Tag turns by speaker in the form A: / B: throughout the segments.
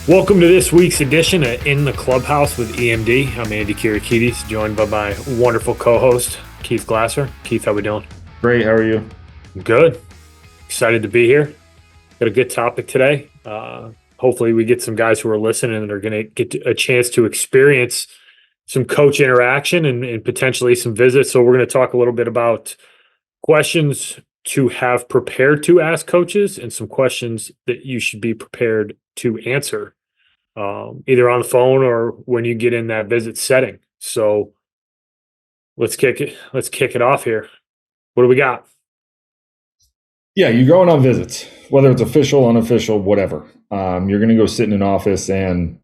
A: Welcome to this week's edition of In the Clubhouse with EMD. I'm Andy Kirikides, joined by my wonderful co-host, Keith Glasser. Keith, how we doing?
B: Great. How are you?
A: Good. Excited to be here. Got a good topic today. Hopefully we get some guys who are listening and are going to get a chance to experience some coach interaction and potentially some visits. So we're going to talk a little bit about questions to have prepared to ask coaches and some questions that you should be prepared to answer, either on the phone or when you get in that visit setting. So let's kick it off here. What do we got?
B: Yeah, you're going on visits, whether it's official, unofficial, whatever. You're going to go sit in an office and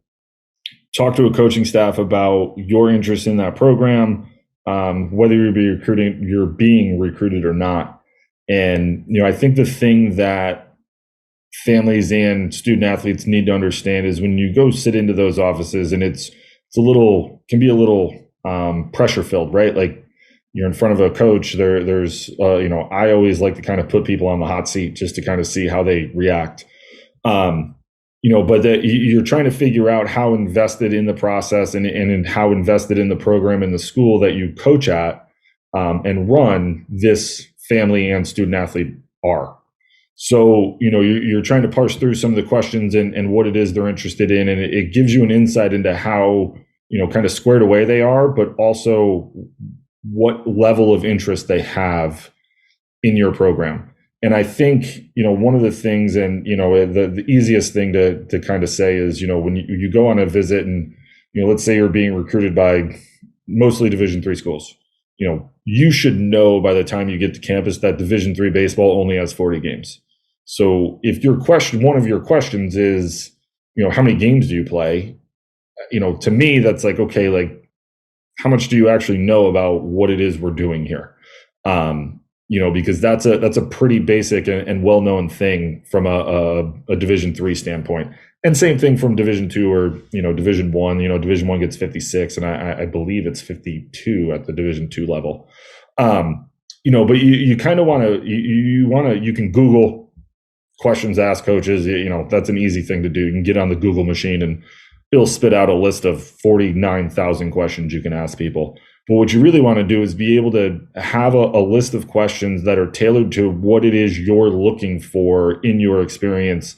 B: talk to a coaching staff about your interest in that program, whether you're being recruited or not. And, I think the thing that families and student athletes need to understand is when you go sit into those offices, and can be a little pressure filled, right? Like you're in front of a coach. I always like to kind of put people on the hot seat just to kind of see how they react. But you're trying to figure out how invested in the process and how invested in the program and the school that you coach at and run this family and student athlete are. So, you're trying to parse through some of the questions and what it is they're interested in. And it gives you an insight into how, kind of squared away they are, but also what level of interest they have in your program. And I think, one of the things, and, the easiest thing to kind of say is, when you go on a visit and, let's say you're being recruited by mostly Division III schools, you should know by the time you get to campus that Division III baseball only has 40 games. So if one of your questions is, how many games do you play? To me, that's like, okay, like how much do you actually know about what it is we're doing here? Because that's a pretty basic and well-known thing from a Division III standpoint. And same thing from Division II or, Division I. Division I gets 56, and I believe it's 52 at the Division II level. But you kind of want to, you can Google questions asked coaches. That's an easy thing to do. You can get on the Google machine and it'll spit out a list of 49,000 questions you can ask people. But what you really want to do is be able to have a list of questions that are tailored to what it is you're looking for in your experience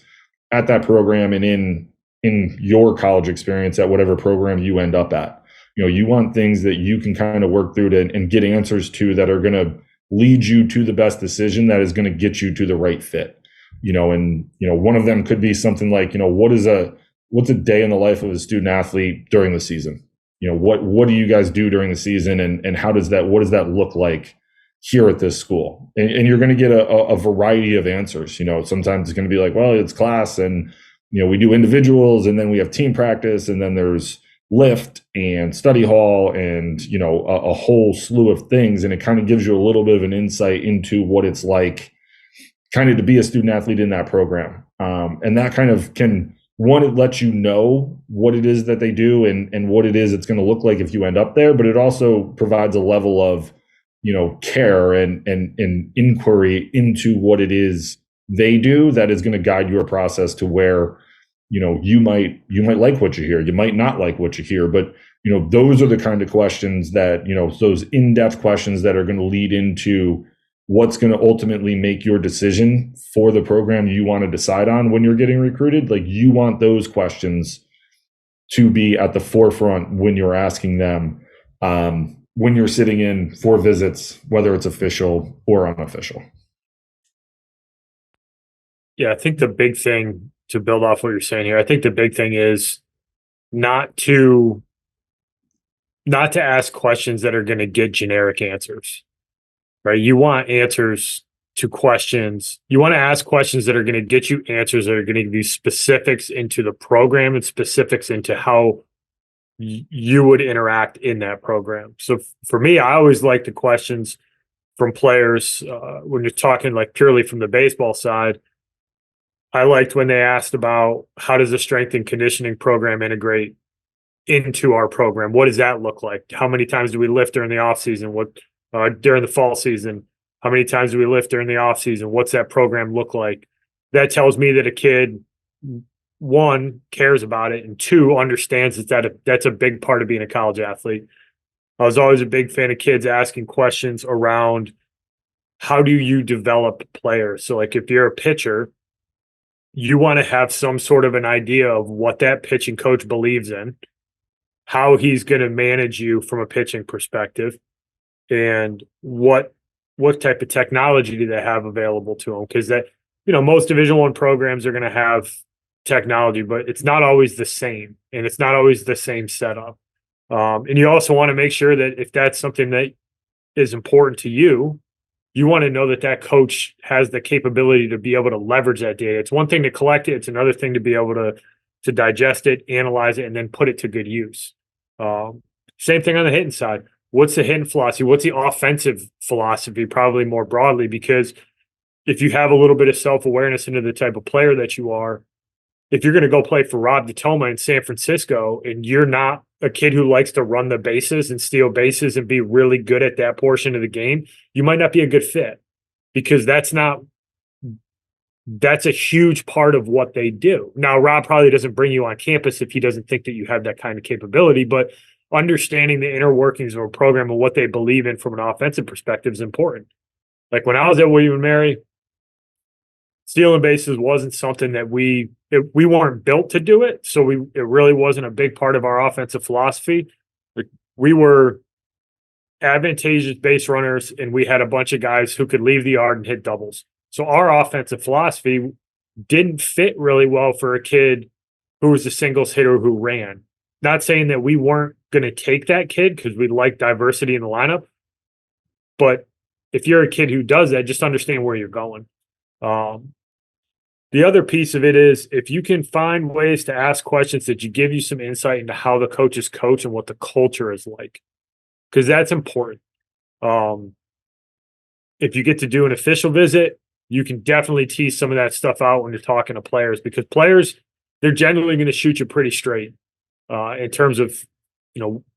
B: at that program and in your college experience at whatever program you end up at. You want things that you can kind of work through and get answers to that are going to lead you to the best decision that is going to get you to the right fit. One of them could be something like, what's a day in the life of a student athlete during the season? What do you guys do during the season, and what does that look like here at this school? And you're going to get a variety of answers. Sometimes it's going to be like, well, it's class, and we do individuals, and then we have team practice, and then there's lift and study hall, and a whole slew of things. And it kind of gives you a little bit of an insight into what it's like kind of to be a student athlete in that program. And that kind of it lets you know what it is that they do and what it is it's going to look like if you end up there, but it also provides a level of, care and inquiry into what it is they do that is going to guide your process to where, you might like what you hear, you might not like what you hear, but, those are the kind of questions that, those in-depth questions that are going to lead into what's going to ultimately make your decision for the program you want to decide on when you're getting recruited. Like, you want those questions to be at the forefront when you're asking them, when you're sitting in for visits, whether it's official or unofficial.
A: Yeah, I think the big thing, to build off what you're saying here, I think the big thing is not to ask questions that are going to get generic answers. Right? You want answers to questions. You want to ask questions that are going to get you answers that are going to give you specifics into the program and specifics into how you would interact in that program. So for me, I always like the questions from players when you're talking like purely from the baseball side. I liked when they asked about how does the strength and conditioning program integrate into our program? What does that look like? How many times do we lift during the off season? During the fall season, how many times do we lift during the off season? What's that program look like? That tells me that a kid one, cares about it, and two, understands that's a big part of being a college athlete. I was always a big fan of kids asking questions around how do you develop players? So, like, if you're a pitcher, you want to have some sort of an idea of what that pitching coach believes in, how he's going to manage you from a pitching perspective, and what type of technology do they have available to them? Because that, most Division I programs are going to have technology, but it's not always the same, and it's not always the same setup. And you also want to make sure that if that's something that is important to you, you want to know that that coach has the capability to be able to leverage that data. It's one thing to collect it; it's another thing to be able to digest it, analyze it, and then put it to good use. Same thing on the hitting side. What's the hitting philosophy? What's the offensive philosophy, probably more broadly? Because if you have a little bit of self-awareness into the type of player that you are, if you're going to go play for Rob DeToma in San Francisco and you're not a kid who likes to run the bases and steal bases and be really good at that portion of the game, you might not be a good fit, because that's a huge part of what they do. Now, Rob probably doesn't bring you on campus if he doesn't think that you have that kind of capability, but understanding the inner workings of a program and what they believe in from an offensive perspective is important. Like when I was at William & Mary, stealing bases wasn't something that we weren't built to do it. So it really wasn't a big part of our offensive philosophy. Like, we were advantageous base runners, and we had a bunch of guys who could leave the yard and hit doubles. So our offensive philosophy didn't fit really well for a kid who was a singles hitter who ran. Not saying that we weren't going to take that kid, because we like diversity in the lineup. But if you're a kid who does that, just understand where you're going. The other piece of it is, if you can find ways to ask questions that give you some insight into how the coaches coach and what the culture is like, because that's important. If you get to do an official visit, you can definitely tease some of that stuff out when you're talking to players, because players, they're generally going to shoot you pretty straight in terms of,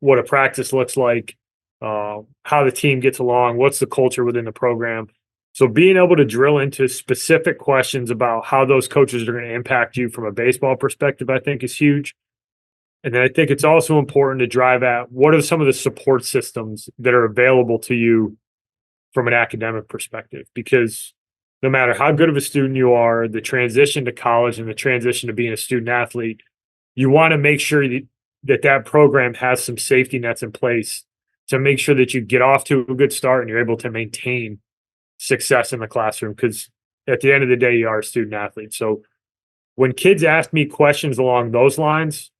A: what a practice looks like, how the team gets along, what's the culture within the program. So being able to drill into specific questions about how those coaches are going to impact you from a baseball perspective, I think, is huge. And then I think it's also important to drive at what are some of the support systems that are available to you from an academic perspective, because no matter how good of a student you are, the transition to college and the transition to being a student athlete, you want to make sure that program has some safety nets in place to make sure that you get off to a good start and you're able to maintain success in the classroom, because at the end of the day, you are a student athlete. So when kids ask me questions along those lines,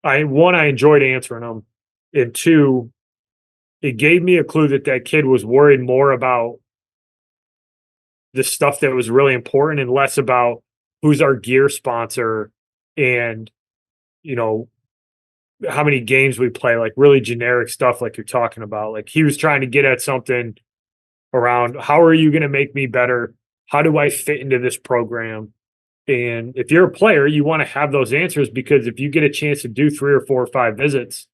A: I enjoyed answering them, and two, it gave me a clue that kid was worried more about the stuff that was really important and less about who's our gear sponsor and how many games we play, like really generic stuff like you're talking about. Like, he was trying to get at something around, how are you going to make me better? How do I fit into this program? And if you're a player, you want to have those answers, because if you get a chance to do 3 or 4 or 5 visits,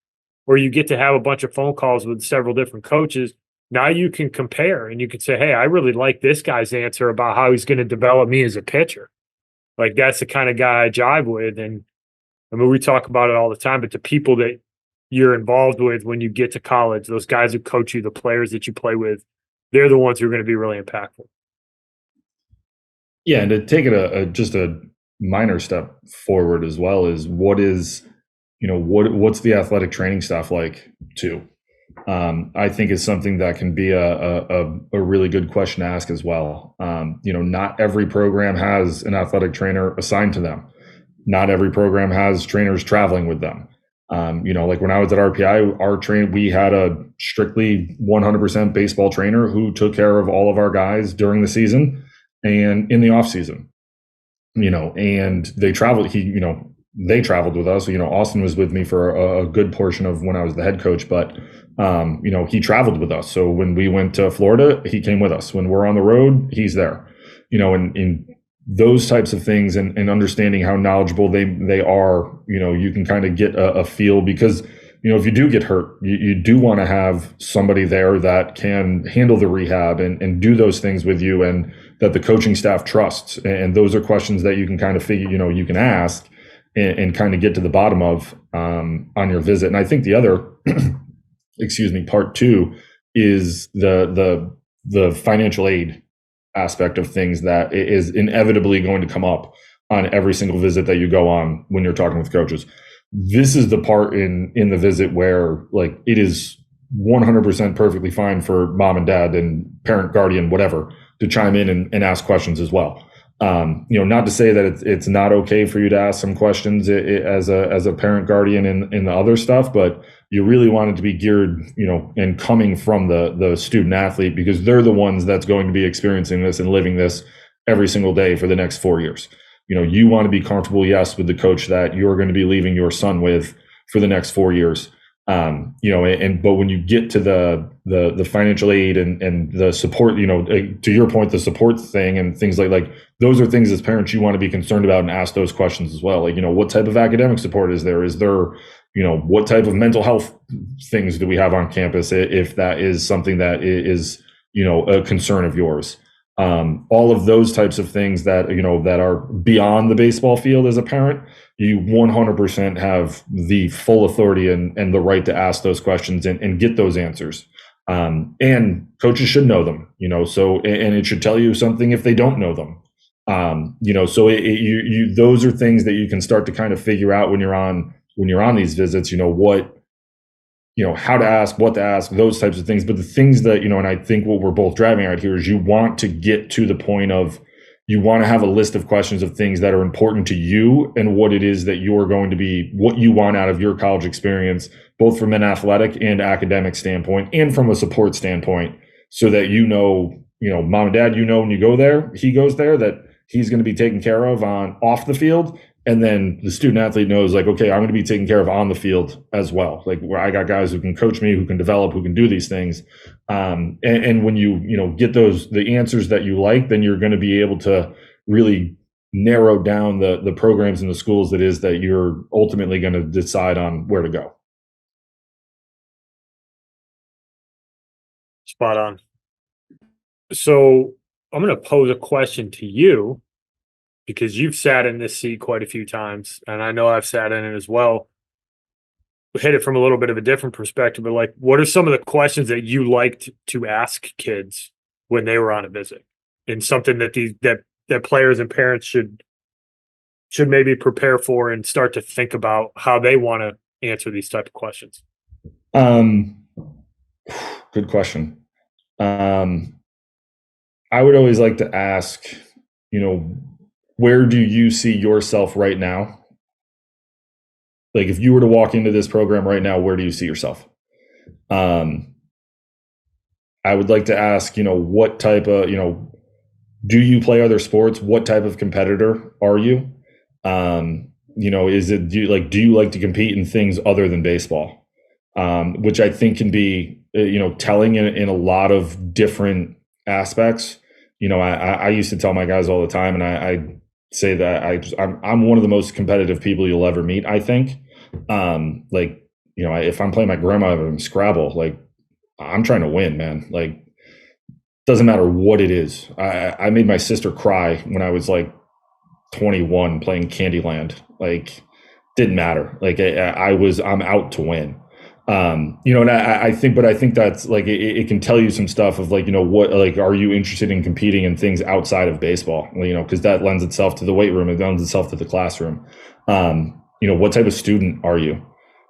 A: or you get to have a bunch of phone calls with several different coaches, now you can compare and you can say, hey, I really like this guy's answer about how he's going to develop me as a pitcher. Like, that's the kind of guy I jive with. And I mean, we talk about it all the time, but the people that you're involved with when you get to college, those guys who coach you, the players that you play with, they're the ones who are going to be really impactful.
B: Yeah, and to take it just a minor step forward as well, is what's the athletic training staff like too? I think is something that can be a really good question to ask as well. Not every program has an athletic trainer assigned to them. Not every program has trainers traveling with them. Like when I was at RPI, we had a strictly 100% baseball trainer who took care of all of our guys during the season and in the off season, and they traveled. They traveled with us. Austin was with me for a good portion of when I was the head coach, but he traveled with us. So when we went to Florida, he came with us. When we're on the road, he's there. And those types of things, and understanding how knowledgeable they are, you can kind of get a feel, because if you do get hurt, you do want to have somebody there that can handle the rehab and do those things with you, and that the coaching staff trusts. And those are questions that you can kind of figure, you can ask and kind of get to the bottom of on your visit. And I think the other, part two is the financial aid aspect of things that is inevitably going to come up on every single visit that you go on when you're talking with coaches. This is the part in the visit where like it is 100% perfectly fine for mom and dad and parent, guardian, whatever, to chime in and ask questions as well. Not to say that it's not okay for you to ask some questions as a parent, guardian, in the other stuff, but you really want it to be geared, and coming from the student athlete, because they're the ones that's going to be experiencing this and living this every single day for the next 4 years. You want to be comfortable, yes, with the coach that you're going to be leaving your son with for the next 4 years. But when you get to the financial aid and the support, to your point, the support thing and things like those are things as parents you want to be concerned about and ask those questions as well. Like, what type of academic support is there? Is there, what type of mental health things do we have on campus if that is something that is, a concern of yours? All of those types of things that, that are beyond the baseball field as a parent, you 100% have the full authority and the right to ask those questions and get those answers. And coaches should know them, so, and it should tell you something if they don't know them. So those are things that you can start to kind of figure out when you're on these visits, how to ask, what to ask, those types of things. But the things that, and I think what we're both driving at here is you want to get to the point of, you want to have a list of questions of things that are important to you and what it is that you're going to be, what you want out of your college experience, both from an athletic and academic standpoint and from a support standpoint, so that, mom and dad, when you go there, he goes there, that he's going to be taken care of off the field. And then the student athlete knows, like, okay, I'm going to be taken care of on the field as well. Like, where I got guys who can coach me, who can develop, who can do these things. And when you get the answers that you like, then you're going to be able to really narrow down the programs and the schools that you're ultimately going to decide on where to go.
A: Spot on. So I'm going to pose a question to you, because you've sat in this seat quite a few times, and I know I've sat in it as well. We hit it from a little bit of a different perspective, but like, what are some of the questions that you liked to ask kids when they were on a visit, and something that players and parents should maybe prepare for and start to think about how they want to answer these type of questions?
B: Good question. I would always like to ask, where do you see yourself right now? Like, if you were to walk into this program right now, where do you see yourself? I would like to ask, what type of, do you play other sports? What type of competitor are you? Do you like to compete in things other than baseball? Which I think can be, telling in a lot of different aspects. I used to tell my guys all the time, and I say that I'm one of the most competitive people you'll ever meet, I think. If I'm playing my grandma in Scrabble, like, I'm trying to win, man. Like, doesn't matter what it is. I made my sister cry when I was like 21 playing Candyland. Like, didn't matter. Like, I'm out to win. And I think that's like, it can tell you some stuff of like, what, like, are you interested in competing in things outside of baseball? Because that lends itself to the weight room. It lends itself to the classroom. What type of student are you?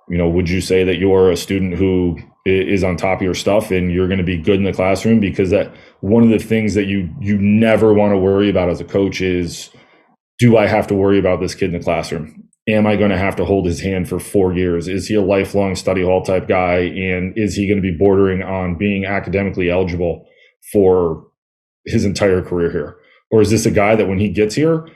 B: Would you say that you're a student who is on top of your stuff and you're going to be good in the classroom? Because that one of the things that you never want to worry about as a coach is, do I have to worry about this kid in the classroom? Am I going to have to hold his hand for 4 years? Is he a lifelong study hall type guy? And is he going to be bordering on being academically eligible for his entire career here? Or is this a guy that when he gets here,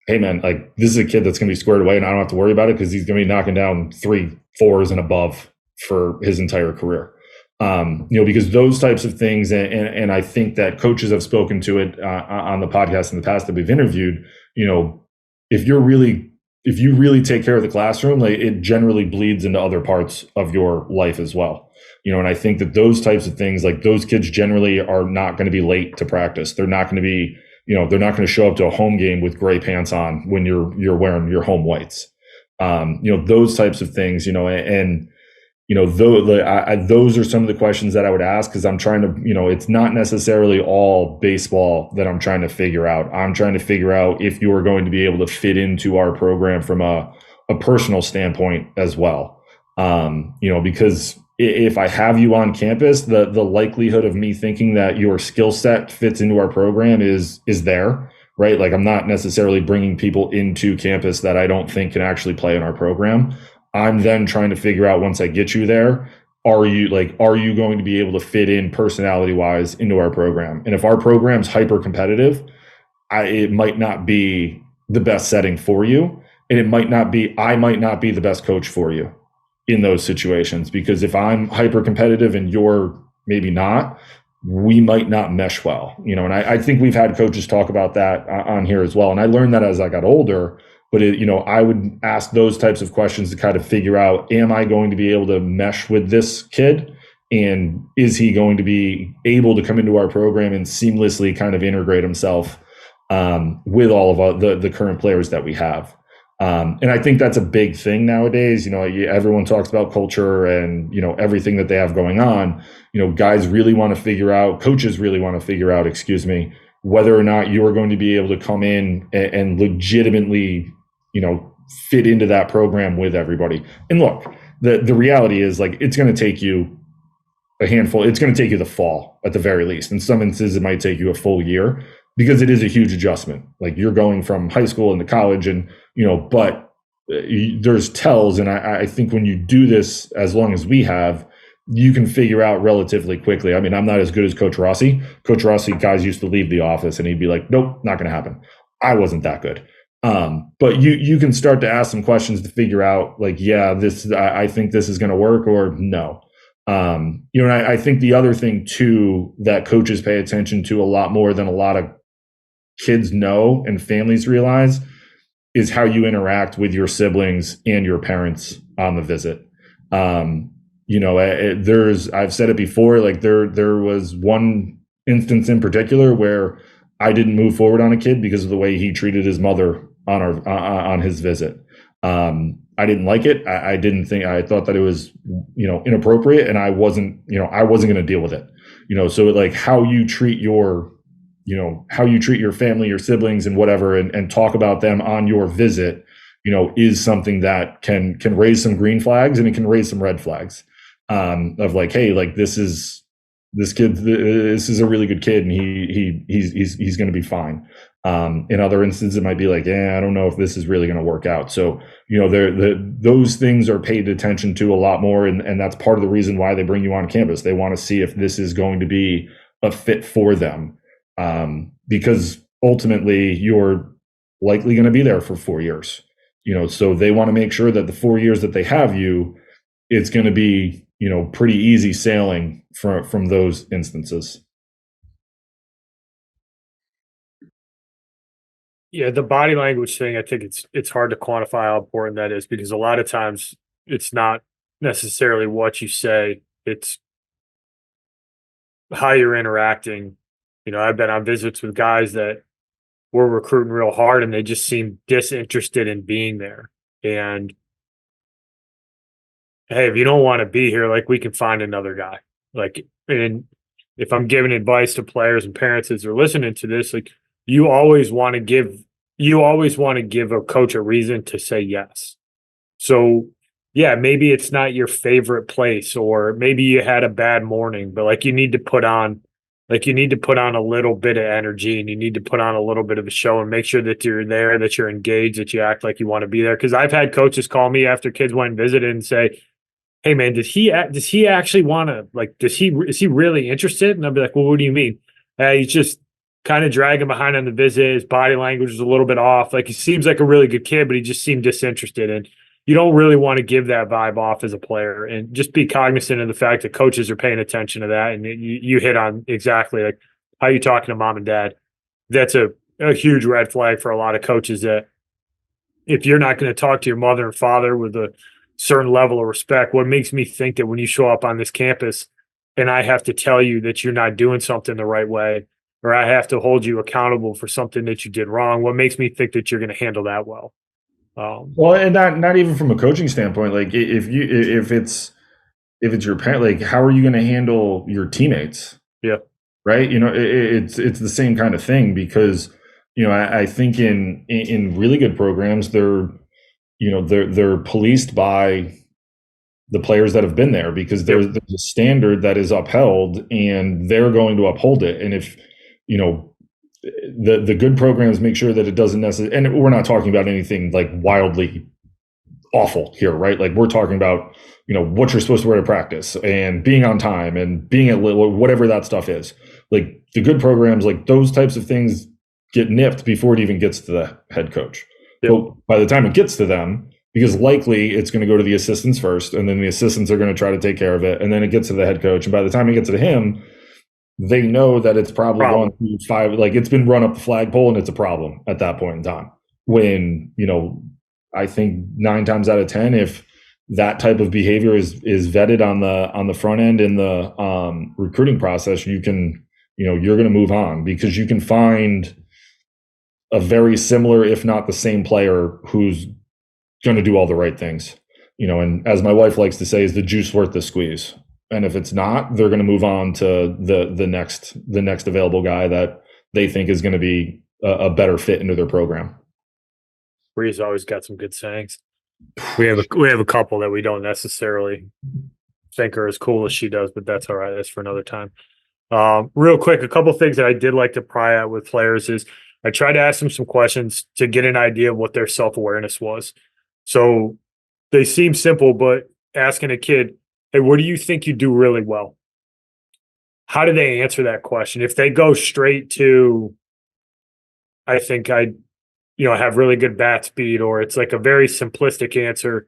B: hey man, like, this is a kid that's going to be squared away and I don't have to worry about it because he's going to be knocking down 3 4s and above for his entire career. Because those types of things, and I think coaches have spoken to it on the podcast in the past that we've interviewed, if you really take care of the classroom, like, it generally bleeds into other parts of your life as well. And I think that those types of things, like, those kids generally are not going to be late to practice. They're not going to be, they're not going to show up to a home game with gray pants on when you're wearing your home whites. Those types of things, and those are some of the questions that I would ask, because I'm trying to, it's not necessarily all baseball that I'm trying to figure out. I'm trying to figure out if you are going to be able to fit into our program from a personal standpoint as well. Because if I have you on campus, the likelihood of me thinking that your skill set fits into our program is there, right? Like, I'm not necessarily bringing people into campus that I don't think can actually play in our program. I'm then trying to figure out, once I get you there, are you going to be able to fit in personality wise into our program? And if our program's hyper competitive, it might not be the best setting for you. And I might not be the best coach for you in those situations, because if I'm hyper competitive and you're maybe not, we might not mesh well, and I think we've had coaches talk about that on here as well. And I learned that as I got older, but I would ask those types of questions to kind of figure out, am I going to be able to mesh with this kid? And is he going to be able to come into our program and seamlessly kind of integrate himself with all of the current players that we have? And I think that's a big thing nowadays. Everyone talks about culture and, everything that they have going on. Coaches really want to figure out, whether or not you are going to be able to come in and legitimately, fit into that program with everybody. And look, the reality is, like, it's going to take you a handful. It's going to take you the fall at the very least. In some instances, it might take you a full year, because it is a huge adjustment. Like, you're going from high school into college, and, but there's tells. And I think when you do this, as long as we have, you can figure out relatively quickly. I mean, I'm not as good as Coach Rossi. Coach Rossi, guys used to leave the office and he'd be like, nope, not going to happen. I wasn't that good. But you can start to ask some questions to figure out, like, yeah, I think this is going to work, or no. And I think the other thing too that coaches pay attention to a lot more than a lot of kids know and families realize is how you interact with your siblings and your parents on the visit. I've said it before, like, there was one instance in particular where I didn't move forward on a kid because of the way he treated his mother on his visit. I didn't like it. I thought that it was, inappropriate, and I wasn't going to deal with it. So, like, how you treat your family, your siblings and whatever, and talk about them on your visit, is something that can raise some green flags, and it can raise some red flags, of like, hey, like, this is a really good kid, and he's going to be fine. In other instances, it might be like, I don't know if this is really going to work out. So, those things are paid attention to a lot more. And that's part of the reason why they bring you on campus. They want to see if this is going to be a fit for them. Because ultimately you're likely going to be there for 4 years, so they want to make sure that the 4 years that they have you, it's going to be, pretty easy sailing from those instances.
A: Yeah, the body language thing, I think it's hard to quantify how important that is, because a lot of times it's not necessarily what you say, it's how you're interacting. I've been on visits with guys that were recruiting real hard and they just seem disinterested in being there. And hey, if you don't want to be here, like, we can find another guy. Like, and if I'm giving advice to players and parents as they're listening to this, like, you always want to give a coach a reason to say yes. So yeah, maybe it's not your favorite place, or maybe you had a bad morning, but like, you need to put on a little bit of energy, and you need to put on a little bit of a show, and make sure that you're there, that you're engaged, that you act like you want to be there. Cause I've had coaches call me after kids went and visited and say, hey man, does he actually want to, like, is he really interested? And I'll be like, well, what do you mean? He's just kind of dragging behind on the visit. His body language is a little bit off. Like, he seems like a really good kid, but he just seemed disinterested. And you don't really want to give that vibe off as a player, and just be cognizant of the fact that coaches are paying attention to that. And you hit on exactly, like, how you talking to mom and dad. That's a huge red flag for a lot of coaches, that if you're not going to talk to your mother and father with a certain level of respect, what makes me think that when you show up on this campus and I have to tell you that you're not doing something the right way, or I have to hold you accountable for something that you did wrong. What makes me think that you're going to handle that well?
B: Well, and not even from a coaching standpoint. Like if it's your parent, like how are you going to handle your teammates?
A: Yeah.
B: Right. It's the same kind of thing because, I think in really good programs, they're policed by the players that have been there because there's a standard that is upheld and they're going to uphold it. And if, the good programs make sure that it doesn't necessarily, and we're not talking about anything like wildly awful here, right? Like we're talking about, what you're supposed to wear to practice and being on time and being at whatever that stuff is. Like the good programs, like those types of things get nipped before it even gets to the head coach.
A: Yep.
B: But by the time it gets to them, because likely it's going to go to the assistants first, and then the assistants are going to try to take care of it, and then it gets to the head coach. And by the time it gets to him, they know that it's probably going through 5, like it's been run up the flagpole, and it's a problem at that point in time. When, I think 9 times out of 10, if that type of behavior is vetted on the front end in the recruiting process, you can, you're going to move on because you can find a very similar, if not the same player who's going to do all the right things, and as my wife likes to say, is the juice worth the squeeze? And if it's not, they're going to move on to the next available guy that they think is going to be a better fit into their program.
A: Bree's always got some good sayings. We have a couple that we don't necessarily think are as cool as she does, but that's all right. That's for another time. Real quick, a couple things that I did like to pry at with players is I tried to ask them some questions to get an idea of what their self-awareness was. So they seem simple, but asking a kid, hey, what do you think you do really well? How do they answer that question? If they go straight to, I think I have really good bat speed, or it's like a very simplistic answer,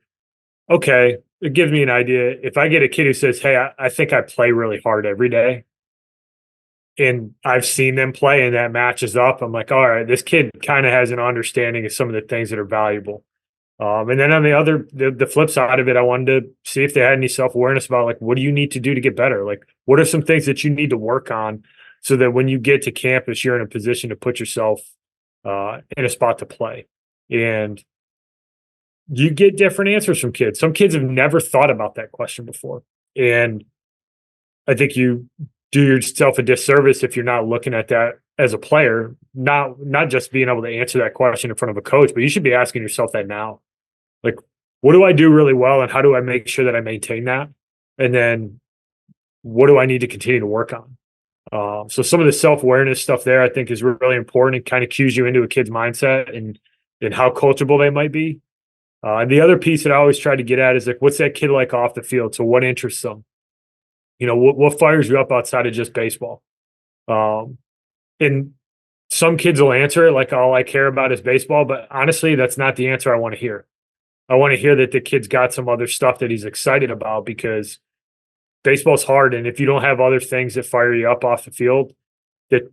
A: okay, it gives me an idea. If I get a kid who says, hey, I think I play really hard every day, and I've seen them play and that matches up, I'm like, all right, this kid kind of has an understanding of some of the things that are valuable. And then on the flip side of it, I wanted to see if they had any self-awareness about, like, what do you need to do to get better? Like, what are some things that you need to work on so that when you get to campus, you're in a position to put yourself in a spot to play? And you get different answers from kids. Some kids have never thought about that question before. And I think you do yourself a disservice if you're not looking at that as a player, not just being able to answer that question in front of a coach, but you should be asking yourself that now. Like, what do I do really well, and how do I make sure that I maintain that? And then what do I need to continue to work on? So some of the self-awareness stuff there, I think, is really important. It kind of cues you into a kid's mindset and how coachable they might be. And the other piece that I always try to get at is, like, what's that kid like off the field? So what interests them? What fires you up outside of just baseball? And some kids will answer it like, all I care about is baseball. But honestly, that's not the answer I want to hear. I want to hear that the kid's got some other stuff that he's excited about, because baseball's hard. And if you don't have other things that fire you up off the field that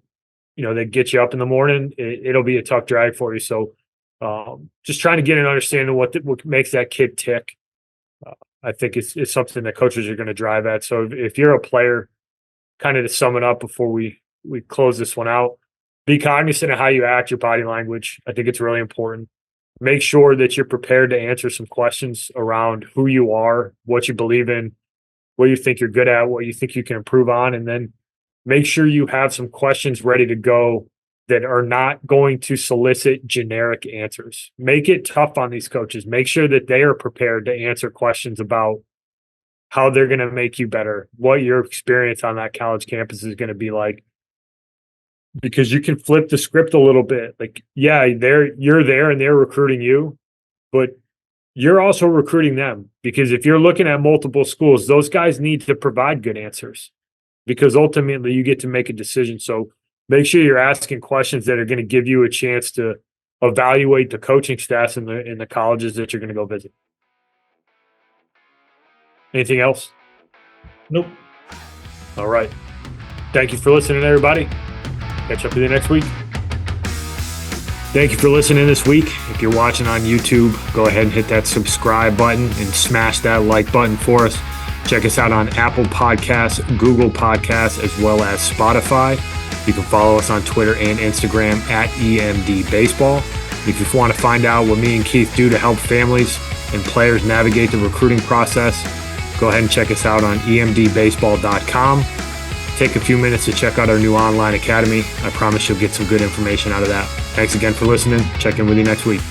A: get you up in the morning, it'll be a tough drag for you. So just trying to get an understanding of what makes that kid tick. I think it's something that coaches are going to drive at. So if you're a player, kind of to sum it up before we close this one out, be cognizant of how you act, your body language. I think it's really important. Make sure that you're prepared to answer some questions around who you are, what you believe in, what you think you're good at, what you think you can improve on, and then make sure you have some questions ready to go that are not going to solicit generic answers. Make it tough on these coaches. Make sure that they are prepared to answer questions about how they're going to make you better, what your experience on that college campus is going to be like. Because you can flip the script a little bit. Like, yeah, you're there and they're recruiting you, but you're also recruiting them. Because if you're looking at multiple schools, those guys need to provide good answers, because ultimately you get to make a decision. So make sure you're asking questions that are going to give you a chance to evaluate the coaching staffs in the colleges that you're going to go visit. Anything else?
B: Nope.
A: All right. Thank you for listening, everybody. Catch up with you next week. Thank you for listening this week. If you're watching on YouTube, go ahead and hit that subscribe button and smash that like button for us. Check us out on Apple Podcasts, Google Podcasts, as well as Spotify. You can follow us on Twitter and Instagram at EMD Baseball. If you want to find out what me and Keith do to help families and players navigate the recruiting process, go ahead and check us out on emdbaseball.com. Take a few minutes to check out our new online academy. I promise you'll get some good information out of that. Thanks again for listening. Check in with you next week.